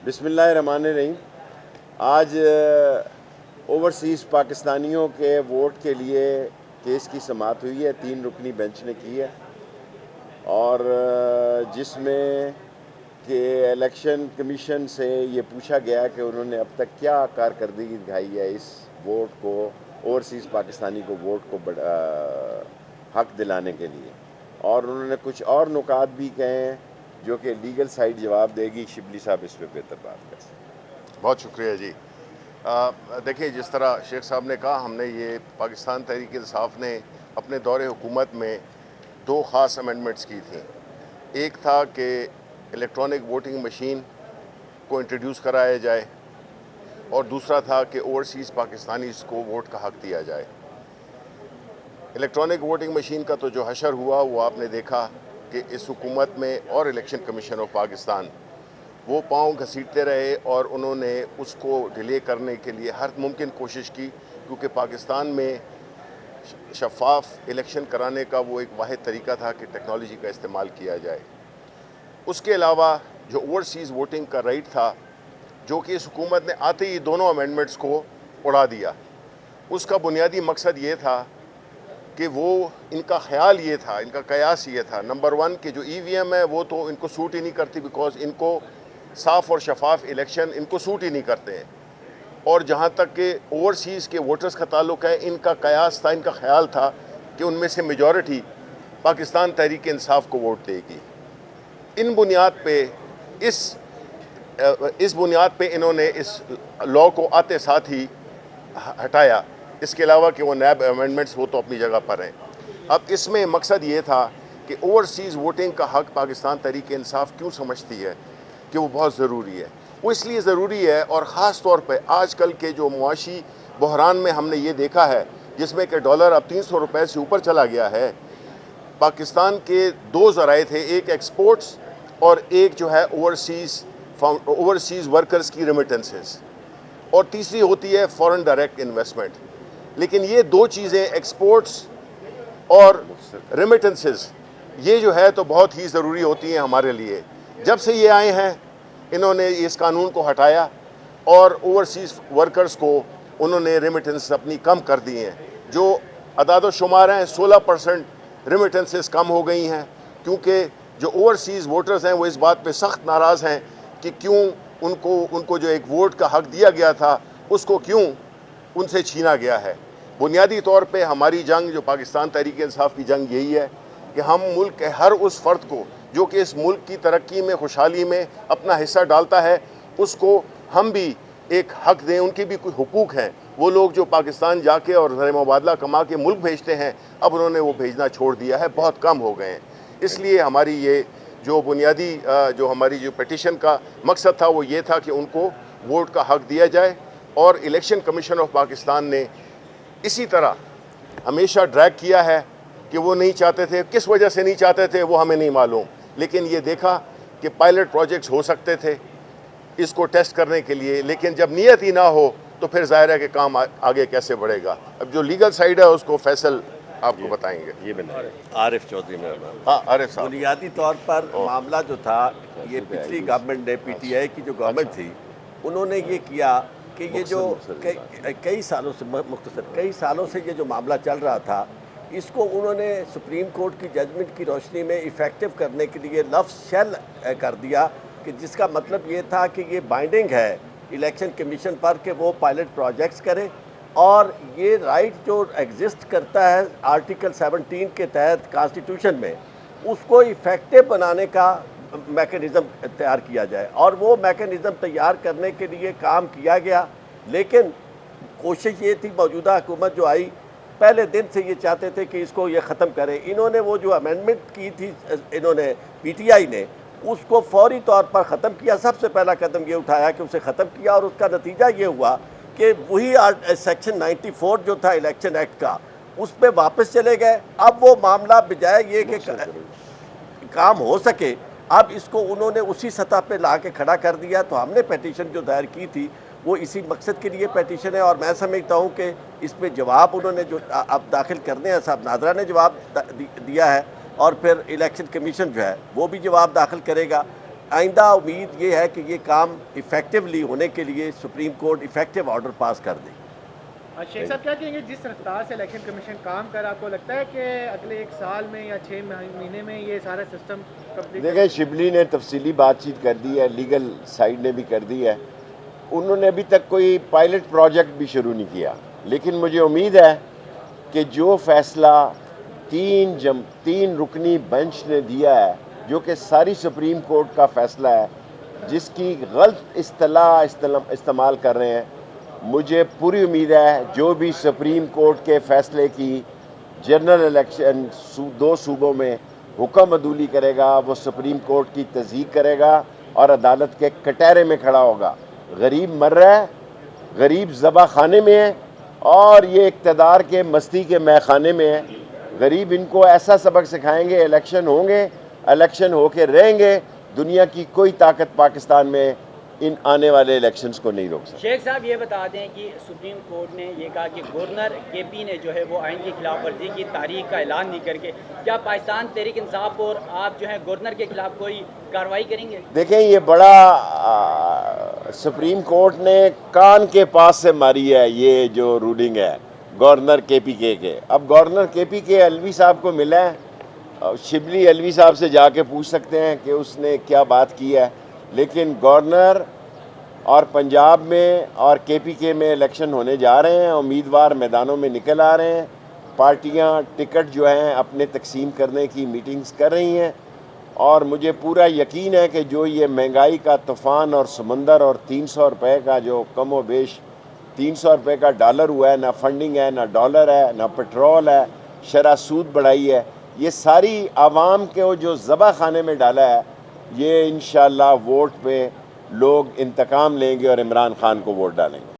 बिस्मिल्लाहिर्रहमानिर्रहीम। आज ओवरसीज़ पाकिस्तानियों के वोट के लिए केस की समाअत हुई है, 3 रुकनी बेंच ने की है और जिसमें कि इलेक्शन कमीशन से ये पूछा गया कि उन्होंने अब तक क्या कारकर्दगी दिखाई है इस वोट को, ओवरसीज़ पाकिस्तानी को वोट को हक दिलाने के लिए, और उन्होंने कुछ और नुकात भी कहे हैं जो कि लीगल साइड जवाब देगी। शिबली साहब इस पर बेहतर बात कर सकते। बहुत शुक्रिया जी। देखिए, जिस तरह शेख साहब ने कहा, हमने ये पाकिस्तान तहरीक इंसाफ ने अपने दौरे हुकूमत में 2 ख़ास अमेंडमेंट्स की थी। एक था कि इलेक्ट्रॉनिक वोटिंग मशीन को इंट्रोड्यूस कराया जाए और दूसरा था कि ओवरसीज़ पाकिस्तानीज़ को वोट का हक़ दिया जाए। इलेक्ट्रॉनिक वोटिंग मशीन का तो जो हशर हुआ वो आपने देखा कि इस हुकूमत में और इलेक्शन कमीशन ऑफ पाकिस्तान वो पाँव घसीटते रहे और उन्होंने उसको डिले करने के लिए हर मुमकिन कोशिश की, क्योंकि पाकिस्तान में शफाफ इलेक्शन कराने का वो एक वाहिद तरीका था कि टेक्नोलॉजी का इस्तेमाल किया जाए। उसके अलावा जो ओवरसीज़ वोटिंग का राइट था, जो कि इस हुकूमत ने आते ही दोनों अमेंडमेंट्स को उड़ा दिया, उसका बुनियादी मकसद ये था कि वो इनका ख्याल ये था, इनका कयास ये था, नंबर 1 कि जो EVM है वो तो इनको सूट ही नहीं करती, बिकॉज इनको साफ़ और शफाफ इलेक्शन इनको सूट ही नहीं करते हैं। और जहाँ तक कि ओवरसीज़ के वोटर्स का ताल्लुक़ है, इनका कयास था, इनका ख्याल था कि उनमें से मेजॉरिटी पाकिस्तान तहरीक इंसाफ को वोट देगी। इन बुनियाद पे इस बुनियाद पे इन्होंने इस लॉ को आते साथ ही हटाया। इसके अलावा कि वो नैब अमेंडमेंट्स वो तो अपनी जगह पर हैं। अब इसमें मकसद ये था कि ओवरसीज़ वोटिंग का हक़ पाकिस्तान तहरीक इंसाफ क्यों समझती है कि वो बहुत ज़रूरी है। वो इसलिए ज़रूरी है, और ख़ास तौर पे आजकल के जो मुआशी बहरान में हमने ये देखा है, जिसमें कि डॉलर अब 300 रुपये से ऊपर चला गया है। पाकिस्तान के 2 ज़राए थे, एक एक्सपोर्ट्स और एक जो है ओवरसीज़ वर्कर्स की रेमिटेंसेस, और तीसरी होती है फॉरेन डायरेक्ट इन्वेस्टमेंट। लेकिन ये 2 चीज़ें, एक्सपोर्ट्स और रेमिटेंसेस, ये जो है तो बहुत ही ज़रूरी होती हैं हमारे लिए। जब से ये आए हैं, इन्होंने इस कानून को हटाया और ओवरसीज़ वर्कर्स को उन्होंने रेमिटेंस अपनी कम कर दी हैं। जो अदाद शुमार हैं, 16% रेमिटेंसेस कम हो गई हैं, क्योंकि जो ओवरसीज़ वोटर्स हैं वो इस बात पे सख्त नाराज़ हैं कि क्यों उनको जो एक वोट का हक़ दिया गया था उसको क्यों उनसे छीना गया है। बुनियादी तौर पे हमारी जंग, जो पाकिस्तान तहरीक इंसाफ की जंग, यही है कि हम मुल्क के हर उस फ़र्द को जो कि इस मुल्क की तरक्की में, खुशहाली में अपना हिस्सा डालता है, उसको हम भी एक हक़ दें। उनके भी कुछ हुकूक हैं। वो लोग जो पाकिस्तान जाके और ज़र मुबादला कमा के मुल्क भेजते हैं, अब उन्होंने वो भेजना छोड़ दिया है, बहुत कम हो गए हैं। इसलिए हमारी ये जो बुनियादी जो हमारी जो पिटीशन का मकसद था वो ये था कि उनको वोट का हक़ दिया जाए। और इलेक्शन कमीशन ऑफ पाकिस्तान ने इसी तरह हमेशा ड्रैग किया है कि वो नहीं चाहते थे, किस वजह से नहीं चाहते थे वो हमें नहीं मालूम, लेकिन ये देखा कि पायलट प्रोजेक्ट्स हो सकते थे इसको टेस्ट करने के लिए, लेकिन जब नीयत ही ना हो तो फिर ज़ाहिर है कि काम आगे कैसे बढ़ेगा। अब जो लीगल साइड है उसको फैसल आपको बताएंगे। ये आरिफ चौधरी में। हाँ, आरिफ साहब। बुनियादी तौर पर मामला जो था, ये पिछली गवर्नमेंट ने, PTI की जो गवर्नमेंट थी, उन्होंने ये किया कि ये जो कई सालों से ये जो मामला चल रहा था, इसको उन्होंने सुप्रीम कोर्ट की जजमेंट की रोशनी में इफ़ेक्टिव करने के लिए लफ्ज़ शेल कर दिया, कि जिसका मतलब ये था कि ये बाइंडिंग है इलेक्शन कमीशन पर कि वो पायलट प्रोजेक्ट्स करें, और ये राइट जो एग्जिस्ट करता है आर्टिकल 17 के तहत कॉन्स्टिट्यूशन में, उसको इफ़ेक्टिव बनाने का मैकेनिज़्म तैयार किया जाए। और वो मैकेनिज़्म तैयार करने के लिए काम किया गया, लेकिन कोशिश ये थी, मौजूदा हुकूमत जो आई पहले दिन से ये चाहते थे कि इसको ये ख़त्म करें। इन्होंने वो जो अमेंडमेंट की थी, इन्होंने PTI ने उसको फौरी तौर पर ख़त्म किया। सबसे पहला कदम ये उठाया कि उसे ख़त्म किया, और उसका नतीजा ये हुआ कि वही सेक्शन 94 जो था इलेक्शन एक्ट का, उस पर वापस चले गए। अब वो मामला बजाय ये कि काम हो सके, अब इसको उन्होंने उसी सतह पे ला के खड़ा कर दिया। तो हमने पिटीशन जो दायर की थी वो इसी मकसद के लिए पिटीशन है, और मैं समझता हूँ कि इसमें जवाब उन्होंने जो अब दाखिल करने हैं, साहब नादरा ने जवाब दिया है, और फिर इलेक्शन कमीशन जो है वो भी जवाब दाखिल करेगा। आइंदा उम्मीद ये है कि ये काम इफ़ेक्टिवली होने के लिए supreme court effective order pass कर दे। शेख साहब क्या कहेंगे, जिस रफ्तार से इलेक्शन कमीशन काम कर, आपको लगता है कि अगले 1 साल में या 6 महीने में ये सारा सिस्टम कंप्लीट? देखें, शिबली ने तफसीली बातचीत कर दी है, लीगल साइड ने भी कर दी है। उन्होंने अभी तक कोई पायलट प्रोजेक्ट भी शुरू नहीं किया, लेकिन मुझे उम्मीद है कि जो फैसला तीन रुकनी बेंच ने दिया है, जो कि सारी सुप्रीम कोर्ट का फैसला है, जिसकी गलत इस्तेमाल कर रहे हैं, मुझे पूरी उम्मीद है जो भी सुप्रीम कोर्ट के फैसले की जनरल इलेक्शन 2 सूबों में हुक्म अदूली करेगा, वो सुप्रीम कोर्ट की तस्दीक करेगा और अदालत के कटहरे में खड़ा होगा। गरीब मर रहा है, गरीब ज़बा खाने में है और ये इक़्तिदार के मस्ती के मैखाने में है। गरीब इनको ऐसा सबक सिखाएंगे, इलेक्शन होंगे, इलेक्शन होके रहेंगे। दुनिया की कोई ताकत पाकिस्तान में इन आने वाले इलेक्शंस को नहीं रोक सकती। शेख साहब ये बता दें कि सुप्रीम कोर्ट ने ये कहा कि गवर्नर केपी ने जो है वो आइन की खिलाफ वर्जी की तारीख का ऐलान नहीं करके, क्या पाकिस्तान तहरीक इंसाफ और आप जो है गवर्नर के खिलाफ कोई कार्रवाई करेंगे? देखें, ये बड़ा सुप्रीम कोर्ट ने कान के पास से मारी है ये जो रूलिंग है गवर्नर KPK के। अब गवर्नर KPK अलवी साहब को मिला है, शिबली अलवी साहब से जाके पूछ सकते हैं कि उसने क्या बात की है। लेकिन गवर्नर और पंजाब में और KPK में इलेक्शन होने जा रहे हैं, उम्मीदवार मैदानों में निकल आ रहे हैं, पार्टियां टिकट जो हैं अपने तकसीम करने की मीटिंग्स कर रही हैं और मुझे पूरा यकीन है कि जो ये महंगाई का तूफ़ान और समंदर और 300 रुपये का जो कम व बेश 300 रुपये का डॉलर हुआ है, ना फंडिंग है, ना डॉलर है, ना पेट्रोल है, शरह सूद बढ़ाई है, ये सारी आवाम के जो ज़बा खाने में डाला है, ये इंशाअल्लाह वोट पे लोग इंतकाम लेंगे और इमरान खान को वोट डालेंगे।